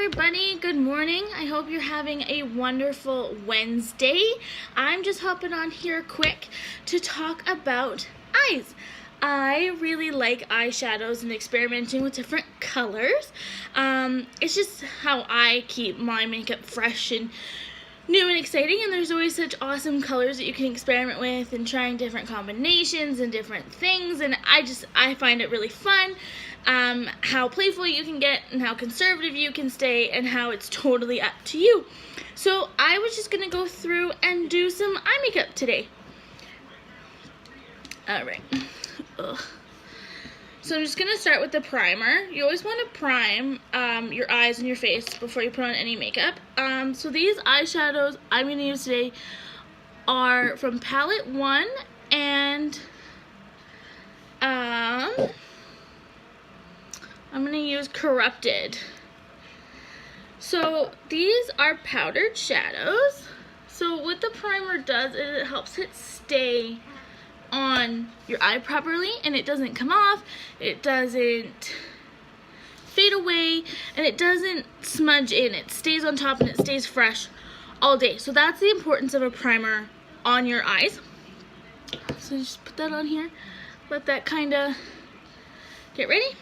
everybody, good morning. I hope you're having a wonderful Wednesday. I'm just hopping on here quick to talk about eyes. I really like eyeshadows and experimenting with different colors. It's just how I keep my makeup fresh and new and exciting, and there's always such awesome colors that you can experiment with and trying different combinations and different things, and I find it really fun. How playful you can get and how conservative you can stay and how it's totally up to you. So I was just gonna go through and do some eye makeup today. Alright. So I'm just gonna start with the primer. You always want to prime your eyes and your face before you put on any makeup. So these eyeshadows I'm gonna use today are from palette 1, and I'm gonna use Corrupted. So these are powdered shadows. So what the primer does is it helps it stay on your eye properly, and it doesn't come off, it doesn't fade away, and it doesn't smudge in. It stays on top and it stays fresh all day. So that's the importance of a primer on your eyes. So just put that on here, let that kind of get ready.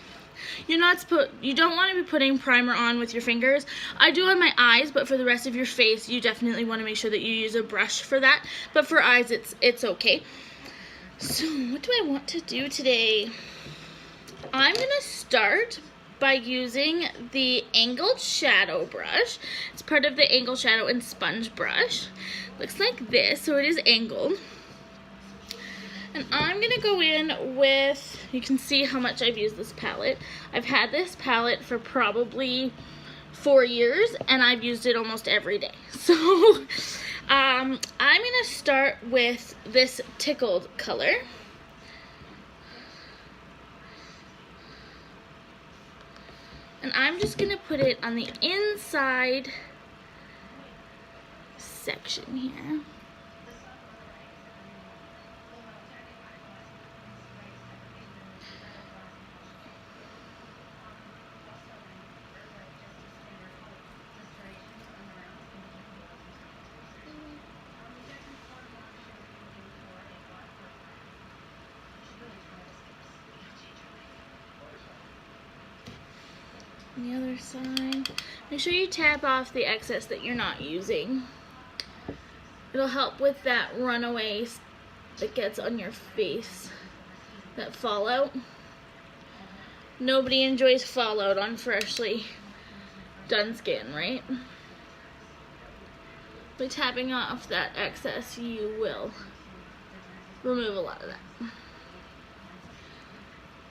You don't want to be putting primer on with your fingers. I do on my eyes, but for the rest of your face you definitely want to make sure that you use a brush for that. But for eyes it's okay. So what do I want to do today? I'm going to start by using the angled shadow brush. It's part of the angled shadow and sponge brush. Looks like this, so it is angled. And I'm going to go in with, you can see how much I've used this palette. I've had this palette for probably 4 years, and I've used it almost every day. So I'm going to start with this Tickled color. And I'm just going to put it on the inside section here. The other side. Make sure you tap off the excess that you're not using. It'll help with that runaway that gets on your face, that fallout. Nobody enjoys fallout on freshly done skin, right? By tapping off that excess, you will remove a lot of that.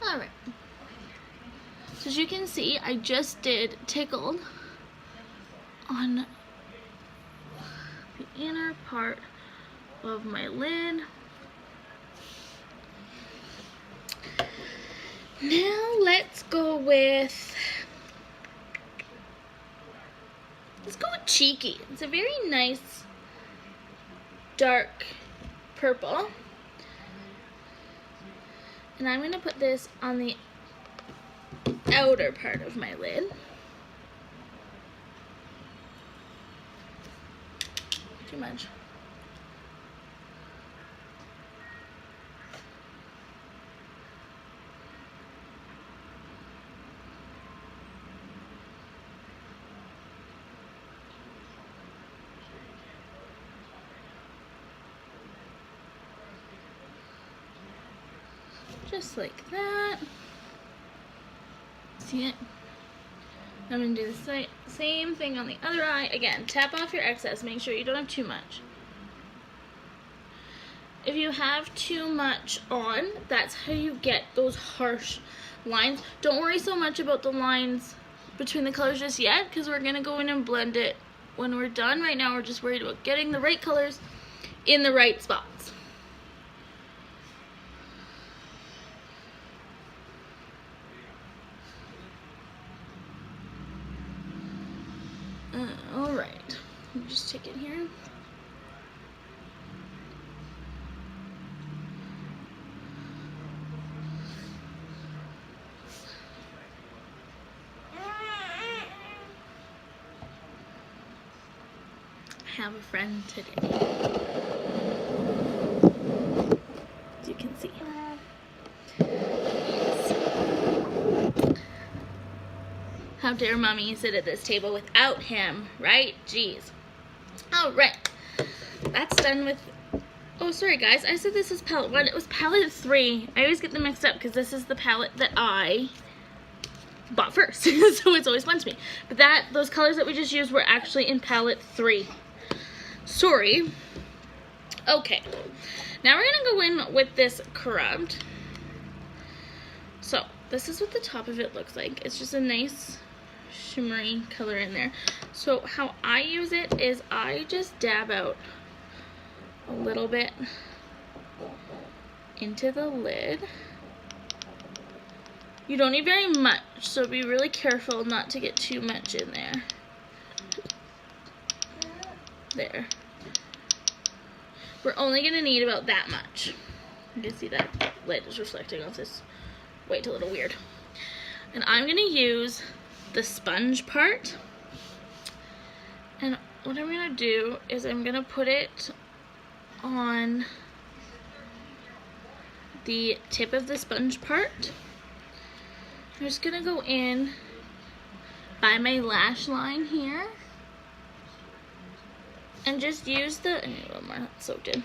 Alright. So as you can see, I just did Tickled on the inner part of my lid. Now let's go with Cheeky. It's a very nice dark purple. And I'm going to put this on the outer part of my lid. Too much. Just like that. See it? I'm going to do the same thing on the other eye. Again, tap off your excess. Make sure you don't have too much. If you have too much on, that's how you get those harsh lines. Don't worry so much about the lines between the colors just yet, because we're going to go in and blend it when we're done. Right now we're just worried about getting the right colors in the right spots. Alright, let me just take it here. have a friend today. As you can see. How dare mommy sit at this table without him, right? Jeez. Alright. That's done with... Oh, sorry guys. I said this is palette 1. It was palette 3. I always get them mixed up because this is the palette that I bought first. So it's always fun to me. But those colors that we just used were actually in palette 3. Sorry. Okay. Now we're going to go in with this corrupt. So, this is what the top of it looks like. It's just a nice shimmery color in there. So how I use it is I just dab out a little bit into the lid. You don't need very much, so be really careful not to get too much in there. There. We're only going to need about that much. You can see that lid is reflecting off this white a little weird. And I'm going to use the sponge part. And what I'm going to do is I'm going to put it on the tip of the sponge part. I'm just going to go in by my lash line here and just use the, I need a little more, that's soaked in.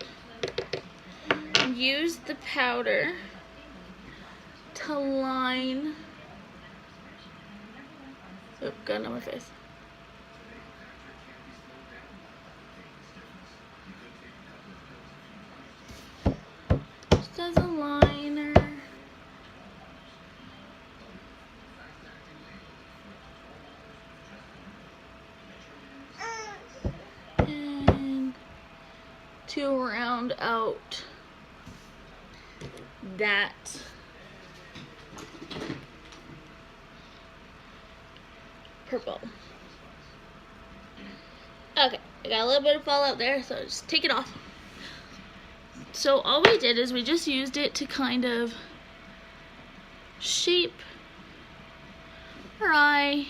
Use the powder to line, oh, got it on my face. Just as a liner. And to round out that purple. Okay, I got a little bit of fallout there, so just take it off. So all we did is we just used it to kind of shape her eye.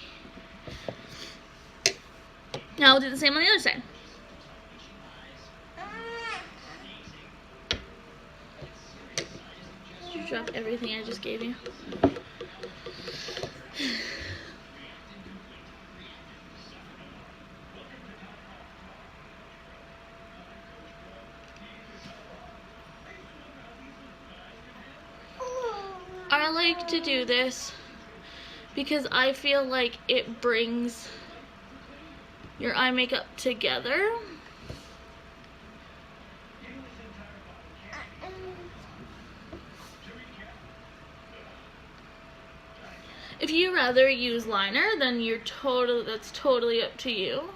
Now we'll do the same on the other side. Did you drop everything I just gave you? I like to do this because I feel like it brings your eye makeup together. If you rather use liner, then that's totally up to you.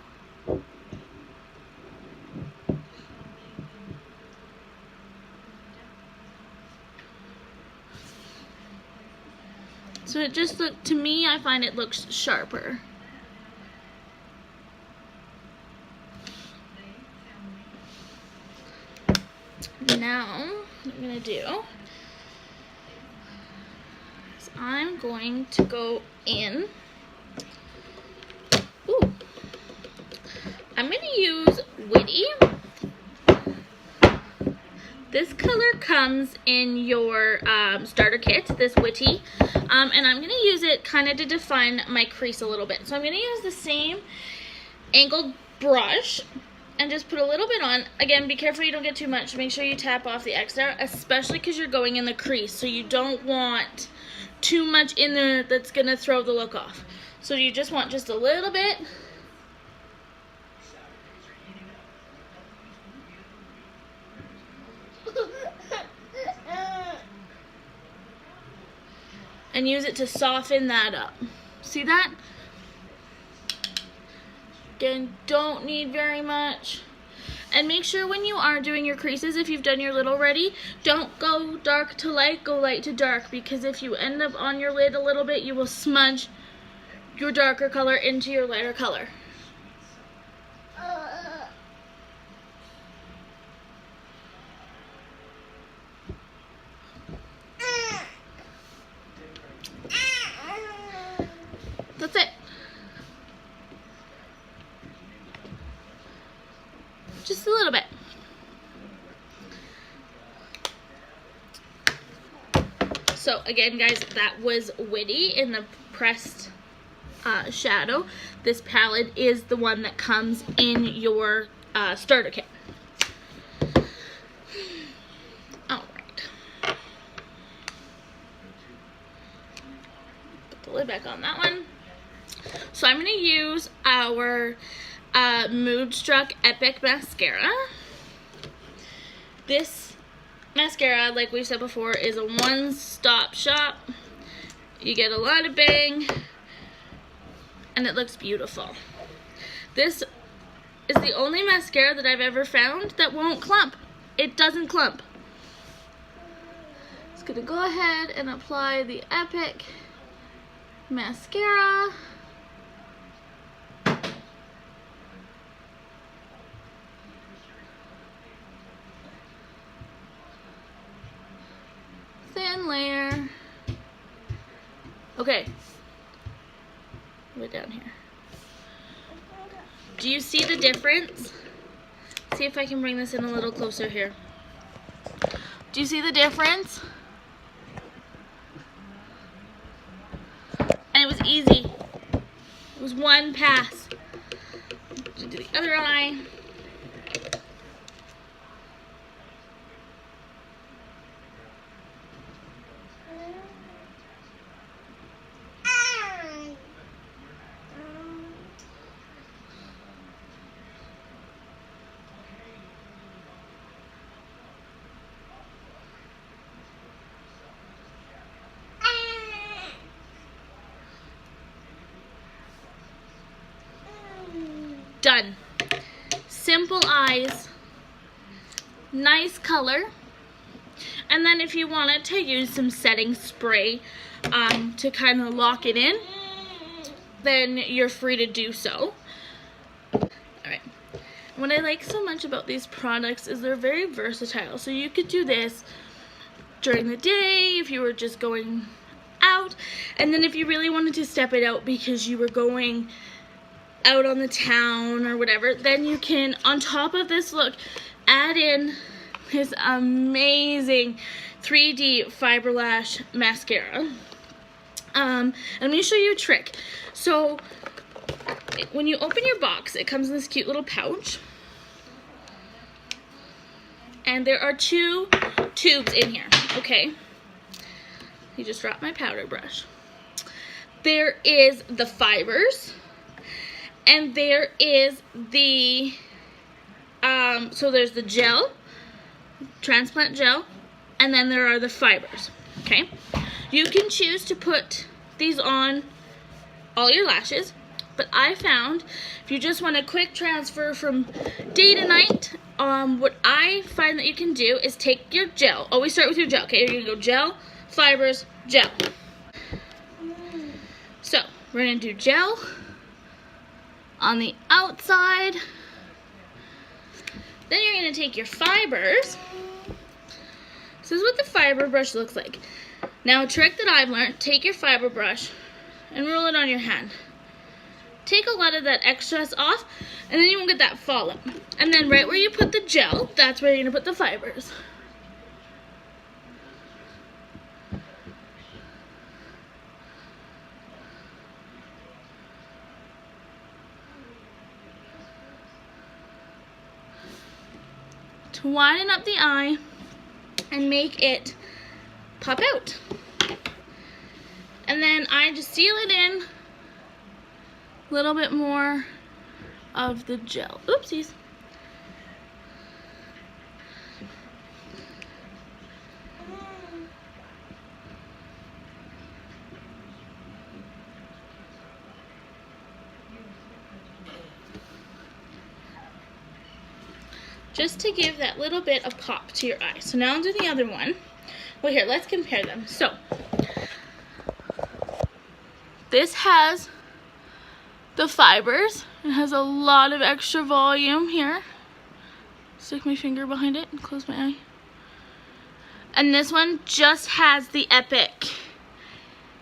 So it just to me, I find it looks sharper. Now, what I'm gonna do is I'm going to go in. Ooh. I'm gonna use Witty. This color comes in your starter kit, this Witty, and I'm going to use it kind of to define my crease a little bit. So I'm going to use the same angled brush and just put a little bit on. Again, be careful you don't get too much. Make sure you tap off the extra, especially because you're going in the crease. So you don't want too much in there that's going to throw the look off. So you just want just a little bit. And use it to soften that up. See that? Again, don't need very much. And make sure when you are doing your creases, if you've done your lid already, don't go dark to light, go light to dark. Because if you end up on your lid a little bit, you will smudge your darker color into your lighter color. That's it. just a little bit. So again, guys, that was Witty in the pressed shadow. This palette is the one that comes in your starter kit. Alright. Put the lid back on that one. So I'm going to use our Moodstruck Epic mascara. This mascara, like we've said before, is a one-stop shop. You get a lot of bang, and it looks beautiful. This is the only mascara that I've ever found that won't clump. It doesn't clump. Just gonna go ahead and apply the Epic mascara. Thin layer. Okay. Right down here. Do you see the difference? See if I can bring this in a little closer here. Do you see the difference? And it was easy. It was one pass. Do the other eye. Done. Simple eyes, nice color, and then if you wanted to use some setting spray to kind of lock it in, then you're free to do so. Alright, what I like so much about these products is they're very versatile, so you could do this during the day if you were just going out, and then if you really wanted to step it out because you were going out on the town or whatever, then you can, on top of this look, add in this amazing 3D fiber lash mascara. And let me show you a trick. So when you open your box, it comes in this cute little pouch, and there are 2 tubes in here. Okay, you just drop my powder brush. There is the fibers, and there is the, so there's the gel, transplant gel, and then there are the fibers, okay? You can choose to put these on all your lashes, but I found if you just want a quick transfer from day to night, what I find that you can do is take your gel. Always start with your gel, okay? You're gonna go gel, fibers, gel. So, we're gonna do gel on the outside. Then you're going to take your fibers. This is what the fiber brush looks like. Now, a trick that I've learned, take your fiber brush and roll it on your hand. Take a lot of that excess off, and then you won't get that fallout. And then right where you put the gel, that's where you're going to put the fibers. To widen up the eye and make it pop out. And then I just seal it in a little bit more of the gel. Oopsies. Just to give that little bit of pop to your eye. So now I'll do the other one. Well, here, let's compare them. So, this has the fibers. It has a lot of extra volume here. Stick my finger behind it and close my eye. And this one just has the Epic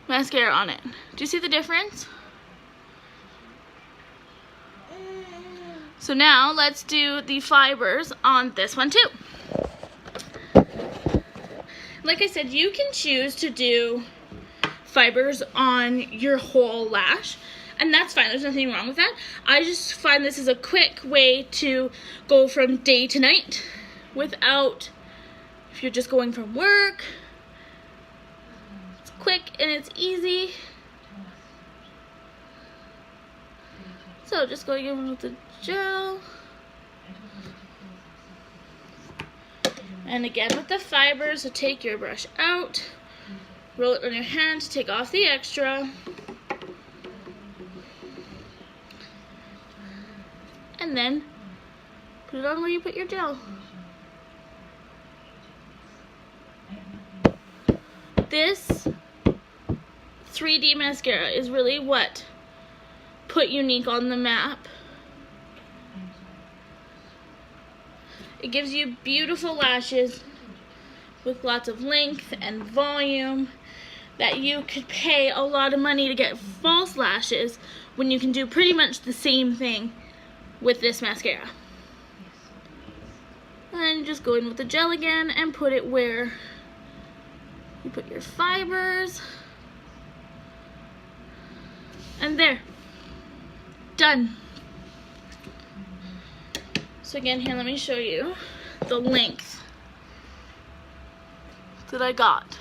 mascara on it. Do you see the difference? So now let's do the fibers on this one too. Like I said, you can choose to do fibers on your whole lash, and that's fine. There's nothing wrong with that. I just find this is a quick way to go from day to night without, if you're just going from work, it's quick and it's easy. So just going in with the gel. And again with the fibers, so take your brush out, roll it on your hand, take off the extra. And then put it on where you put your gel. This 3D mascara is really what put Younique on the map. It gives you beautiful lashes with lots of length and volume that you could pay a lot of money to get false lashes when you can do pretty much the same thing with this mascara. And just go in with the gel again and put it where you put your fibers. And there. Done. So again, here, let me show you the length that I got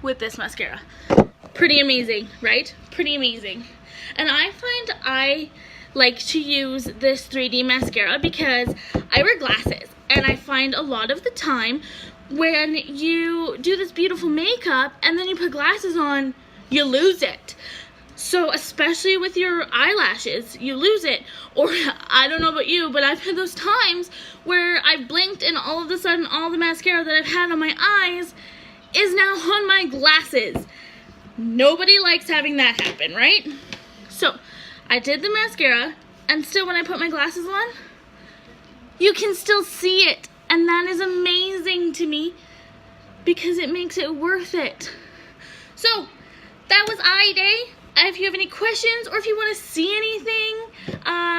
with this mascara. Pretty amazing, right? Pretty amazing. And I find I like to use this 3D mascara because I wear glasses, and I find a lot of the time when you do this beautiful makeup and then you put glasses on, you lose it. So especially with your eyelashes, you lose it. Or I don't know about you, but I've had those times where I've blinked and all of a sudden all the mascara that I've had on my eyes is now on my glasses. Nobody likes having that happen, right? So I did the mascara, and still when I put my glasses on, you can still see it. And that is amazing to me because it makes it worth it. So that was eye day. If you have any questions, or if you want to see anything,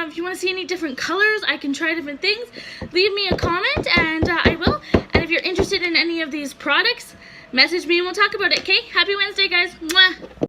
if you want to see any different colors, I can try different things, leave me a comment and I will. And if you're interested in any of these products, message me and we'll talk about it, okay? Happy Wednesday, guys. Mwah.